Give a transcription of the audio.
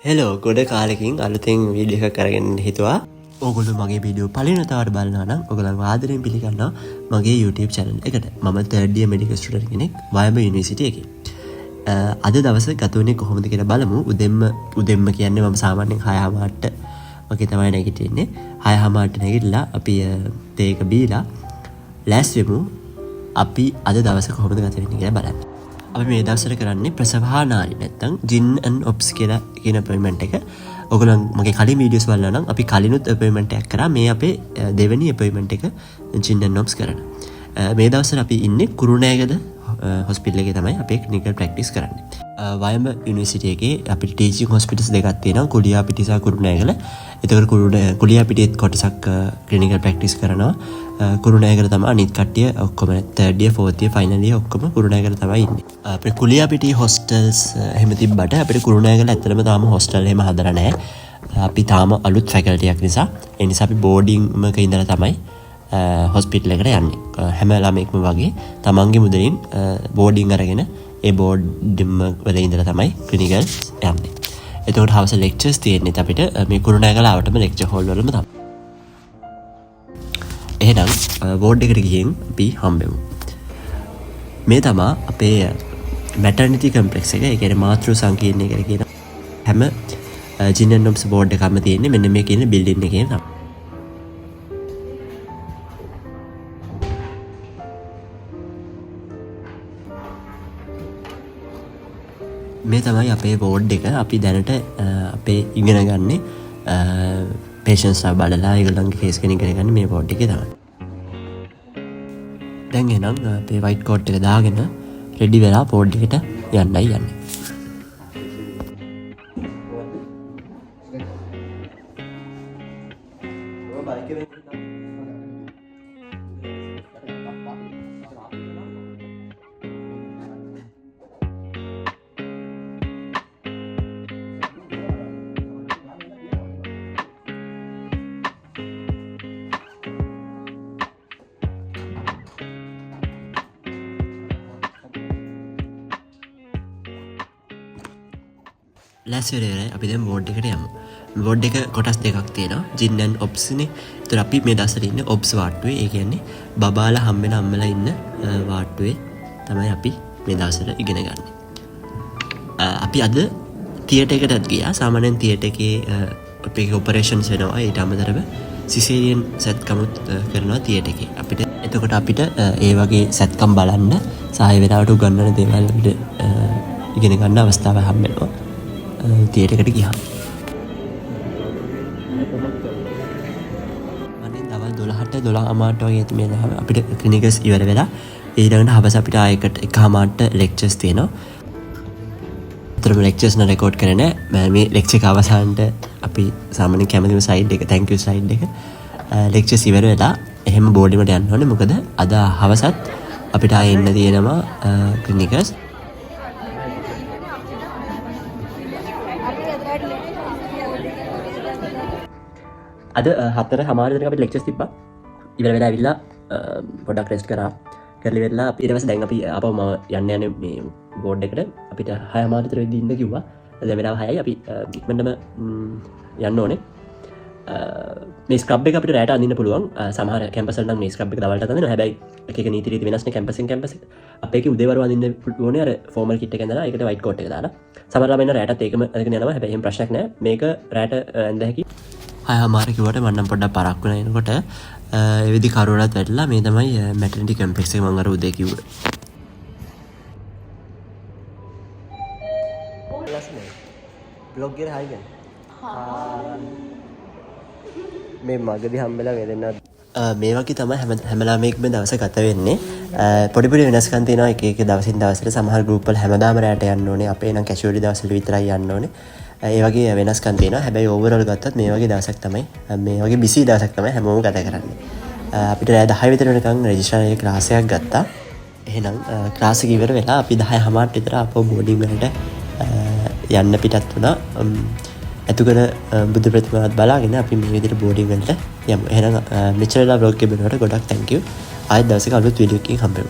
Hello ගොඩ කාලෙකින් අලුතෙන් වීඩියෝ එකක් අරගෙන හිතුවා ඕගොල්ලෝ මගේ වීඩියෝ පළවෙනි වතාවට බලනවා නම් ඔයගොල්ලන්ව ආදරෙන් පිළිගන්නවා මගේ YouTube channel එකට. මම third year medical student කෙනෙක් වයඹ යුනිවර්සිටි එකේ. අද දවසේ ගත වුණේ කොහොමද කියලා බලමු. උදෙන්ම කියන්නේ මම සාමාන්‍යයෙන් 6:00ට වගේ තමයි නැගිටින්නේ. 6:00ට නැගිටලා අපි තේ එක බීලා ලෑස්ති වෙමු. අපි අද දවසේ කොහොමද ගත වෙන්නේ කියලා බලන්න. අපි මේ දවස්වල කරන්නේ ප්‍රසවහා නාරි නැත්තම් ජින් ඇන්ඩ් ඔප්ස් කියලා කියන අපොයින්ට්මන්ට් එක. ඔයගොල්ලන් මගේ කලින් වීඩියෝස් බලලා නම් අපි කලිනුත් අපොයින්ට්මන්ට් එකක් කරා. මේ අපේ දෙවෙනි අපොයින්ට්මන්ට් එක ජින් ඇන්ඩ් ඔප්ස් කරන. මේ දවස්වල අපි ඉන්නේ කුරුණෑගල හොස්පිටල් එකේ තමයි අපි ක්ලිනිකල් ප්‍රැක්ටිස් කරන්නේ. වයඹ යුනිවර්සිටි එකේ අපිට ටීචින් හොස්පිටල්ස් දෙකක් තියෙනවා. කුලියාපිටිය සහ කුරුණෑගල. එතකොට කුලියාපිටියෙත් කොටසක් ක්ලිනිකල් ප්‍රැක්ටිස් කරනවා. කුරුණෑගල තමයි අනිත් කට්ටිය ඔක්කොම third year fourth year final year ඔක්කොම කුරුණෑගල තමයි ඉන්නේ. අපේ කුලියාපිටිය හොස්ටල්ස් එහෙම තිබ්බට අපේ කුරුණෑගල ඇත්තටම තාම හොස්ටල් එහෙම හදලා නැහැ. අපි තාම අලුත් ෆැකල්ටි එකක් නිසා ඒ නිසා අපි බෝඩින් එකක ඉඳලා තමයි හොස්පිටල් එකට යන්නේ. හැම ළමෙක්ම වගේ තමන්ගේ මුදලින් බෝඩින් අරගෙන ඒ බෝඩින් වල ඉඳලා තමයි ක්ලිනිකල් යන්නේ. එතකොට හවස ලෙක්චර්ස් තියෙන්නේ අපිට මේ කුරුණෑගල ආවටම ලෙක්චර් හෝල් වලම තමයි. එහෙනම් බෝඩ් එකට ගිහින් අපි හම්බෙමු. මේ තමා අපේ මැටර්නිටි කම්ප්ලෙක්ස් එක. ඒ කියන්නේ මාතෘ සංකීර්ණය කියලා කියන හැම ජින් ඇන්ඩ් ඔප්ස් බෝඩ් එකක්ම තියෙන්නේ මෙන්න මේ කියන බිල්ඩින් එකේ තමයි. මේ තමයි අපේ බෝඩ් එක. අපි දැනට අපේ ඉගෙන ගන්නේ පේෂන්ස් බලලා ඒගොල්ලන්ගේ කේස් කෙන ඉගෙන ගන්න මේ බෝඩ් එකේ තමයි. දැන් එහෙනම් අපේ වයිට් කෝට් එක දාගෙන රෙඩි වෙලා බෝඩ් එකට යන්නයි යන්නේ. ලැස්වෙරේ අපි දැන් බෝඩ් එකට යමු. බෝඩ් එක කොටස් දෙකක් තියෙනවා. ජින් ඇන්ඩ් ඔප්ස් නේ. ඒතර අපි මේ දවස්වල ඉන්නේ ඔප්ස් වාට්ටුවේ. ඒ කියන්නේ බබාලා හම්බෙන අම්මලා ඉන්න වාට්ටුවේ තමයි අපි මේ දවස්වල ඉගෙන ගන්න. අපි අද තියටර් එකටත් ගියා. සාමාන්‍යයෙන් තියටර් එකේ අපේ ඔපරේෂන්ස් වෙනවා. ඊට අමතරව සිසේරියන් සැත්කමුත් කරනවා තියටර් එකේ. එතකොට අපිට ඒ වගේ සැත්කම් බලන්න සහ ඒ වෙලාවට උගන්වන දේවල් අපිට ඉගෙන ගන්න අවස්ථාවක් හම්බෙනවා. තියටර් එකට ගියාම අනේ දවල් 12ට 12:00 වගේ මේ අපිට ක්ලිනිකල්ස් ඉවර වෙලා ඊළඟට හවස අපිට ආයකට 1:00ට ලෙක්චර්ස් තියෙනවා. අතරම ලෙක්චර්ස් න රෙකෝඩ් කරන්නේ මේ ලෙක්චර් එක අවසානට අපි සාමාන්‍යයෙන් කැමතිම සයිඩ් එක thank you සයිඩ් එක ලෙක්චර්ස් ඉවර වෙලා එහෙම බෝඩ් එකට යන්න ඕනේ. මොකද අද හවසත් අපිට ආයෙ එන්න තියෙනවා ක්ලිනිකල්ස්. අද 4:00 වෙනකම් අපිට ලෙක්චර්ස් තිබ්බා. ඉවර වෙලා ඇවිල්ලා පොඩ්ඩක් රෙස්ට් කරා. කරලි වෙලා ඊට පස්සේ දැන් අපි ආපහුම යන්න මේ බෝඩ් එකට. අපිට 6:00 විතර වෙද්දී ඉන්න කිව්වා. දැන් වෙලාව 6:00යි. අපි ඉක්මනටම යන්න ඕනේ. මේ ස්ක්‍රබ් එක අපිට රැට අඳින්න පුළුවන්. සමහර කැම්පස් වල නම් මේ ස්ක්‍රබ් එක දවල්ට අඳිනවා. හැබැයි එක එක නීති රීති වෙනස්නේ කැම්පස් එකෙන් කැම්පස් එක. අපේ එකේ උදේවරු අඳින්න ඕනේ අර ෆෝමල් කිට් එක ඇඳලා ඒකට වයිට් කෝට් එක දාලා. සමහර ළමයින් රැටත් ඒකම අඳගෙන යනවා. හැබැයි එහෙම ප්‍රශ්නයක් නැහැ. මේක රැට ඇඳ හැකි. අමාර කිව්වට මම නම් පොඩ්ඩක් පරක් වුණා එනකොට ඒ විදි කරුවලත් වැටලා මේ තමයි මැටර්නිටි කම්ප්ලෙක්ස් එක මම අර උදේ කිව්වේ. බ්ලොග් එක හරියන්නේ. මේ මගදී හම්බෙලා වෙදෙන්න මේ වගේ තමයි හැම ළමයෙක්ම දවස ගත වෙන්නේ. පොඩි පොඩි වෙනස්කම් තියෙනවා එක එක දවසින් දවසට. සමහර ගෲප් වල හැමදාම රැට යන්න ඕනේ. අපේ නම් කැෂුවලි දවස්වල විතරයි යන්න ඕනේ. ඒ වගේ වෙනස්කම් තියෙනවා. හැබැයි ඕවරෝල් ගත්තත් මේ වගේ දවසක් තමයි මේ වගේ බිසි දවසක් තමයි හැමෝම ගත කරන්නේ. අපිට රෑ 10 විතර වෙනකන් රෙජිස්ට්‍රේෂන් ක්ලාස් එකක් ගත්තා. එහෙනම් ක්ලාස් එක ඉවර වෙලා අපි 10:00 විතර අපෝ බෝඩින් වලට යන්න පිටත් වුණා. එතකොට බුදු ප්‍රතිමාවත් බලාගෙන අපි මේ විදිහට බෝඩින් වලට යමු. එහෙනම් මෙච්චරලා vlog එක බලනකොට ගොඩක් thank you. ආයෙත් දවසක අලුත් වීඩියෝ එකකින් හම්බෙමු.